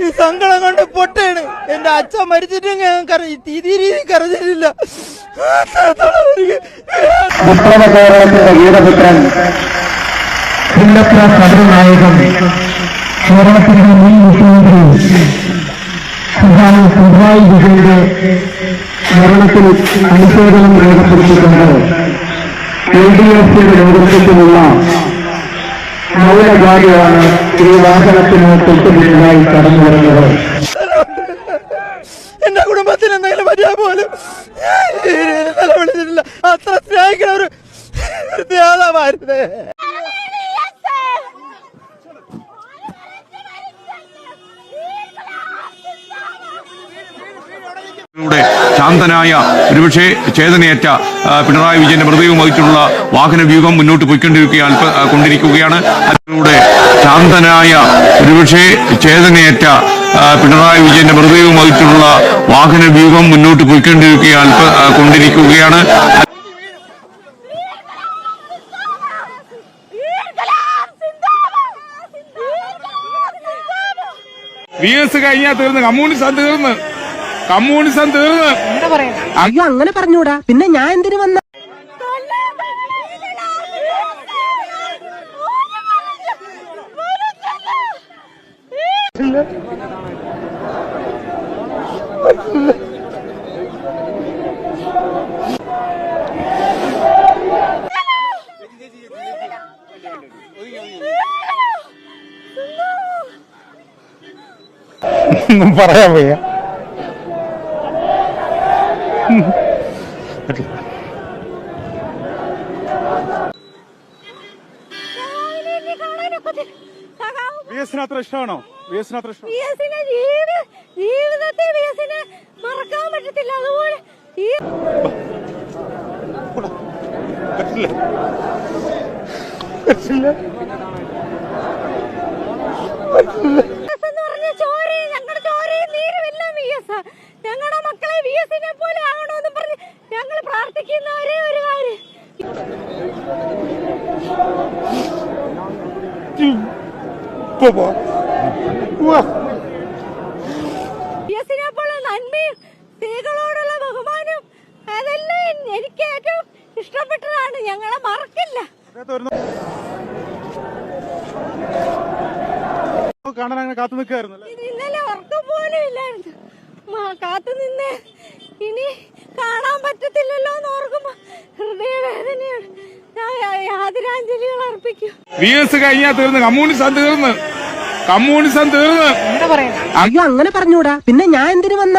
ഈ സങ്കടം കൊണ്ട് പൊട്ടാണ്. എന്റെ അച്ഛൻ മരിച്ചിട്ട് ഞാൻ ഈ രീതിയിൽ കരഞ്ഞിട്ടില്ല. വിപ്ലവ കേരളത്തിന്റെ വീരപുത്രൻ സമരനായകൻ കേരളത്തിന്റെ മുൻ മുഖ്യമന്ത്രി പിണറായി വിജയന്റെ മരണത്തിൽ അനുശോചനം രേഖപ്പെടുത്തിക്കൊണ്ട് LDF-ന്റെ നേതൃത്വത്തിലുള്ള മൗനജാഥയാണ് ഈ വാഹനത്തിന് തൊട്ടുപിന്നിലായി കടന്നു വരുന്നത്. എന്റെ കുടുംബത്തിന് എന്തെങ്കിലും പറ്റിയാൽ പോലും നിലവിളിച്ചിട്ടില്ല. അത്ര സ്നേഹിക്കുന്ന ഒരു ത്യാഗമായിരുന്നു. ശാന്തനായ ഒരുപക്ഷെ ചേതനയേറ്റ പിണറായി വിജയന്റെ മൃതദേഹം വഹിച്ചുള്ള വാഹന വ്യൂഹം മുന്നോട്ട് കൊണ്ടിരിക്കുകയാണ്. അതിലൂടെ ശാന്തനായ ഒരുപക്ഷെ ചേതനയേറ്റ പിണറായി വിജയന്റെ മൃതദേഹം വഹിച്ചുള്ള വാഹന വ്യൂഹം മുന്നോട്ട് കൊണ്ടിരിക്കുകയാണ്. VS കഴിഞ്ഞാൽ തീർന്ന്, കമ്മ്യൂണിസം തീർന്ന്. അയ്യോ അങ്ങനെ പറഞ്ഞൂടാ, പിന്നെ ഞാൻ എന്തിനു വന്ന പറയാൻ വയ്യ. അത്ര ഇഷ്ടമാണോ? ജീവിതത്തിൽ മറക്കാൻ പറ്റത്തില്ല. അതുപോലെ ഞങ്ങളുടെ മക്കളെ VS-നെ പോലെ ആകണമെന്ന് പറഞ്ഞ് ഞങ്ങൾ പ്രാർത്ഥിക്കുന്ന ഒരേ ഒരു കാര്യം. VS-നെ പോലെ നന്മയും സ്ത്രീകളോടുള്ള ബഹുമാനവും അതെല്ലാം എനിക്ക് ഏറ്റവും ഇഷ്ടപ്പെട്ടതാണ്. ഞങ്ങളെ മറക്കില്ല. കാണാൻ അങ്ങനെ കാത്തു നിൽക്കായിരുന്നു. ഇന്നലെ ഉറക്കം പോലും ഇല്ലായിരുന്നു. കാത്തു നിന്ന് ഇനി കാണാൻ പറ്റത്തില്ലല്ലോ എന്ന് ഓർക്കുമ്പോ ഹൃദയവേദനയാണ്. ആദരാഞ്ജലികൾ അർപ്പിക്കും. VS കഴിഞ്ഞാൽ തീർന്ന്, കമ്മ്യൂണിസം തീർന്ന്. അയ്യോ അങ്ങനെ പറഞ്ഞൂടാ, പിന്നെ ഞാൻ എന്തിനു വന്ന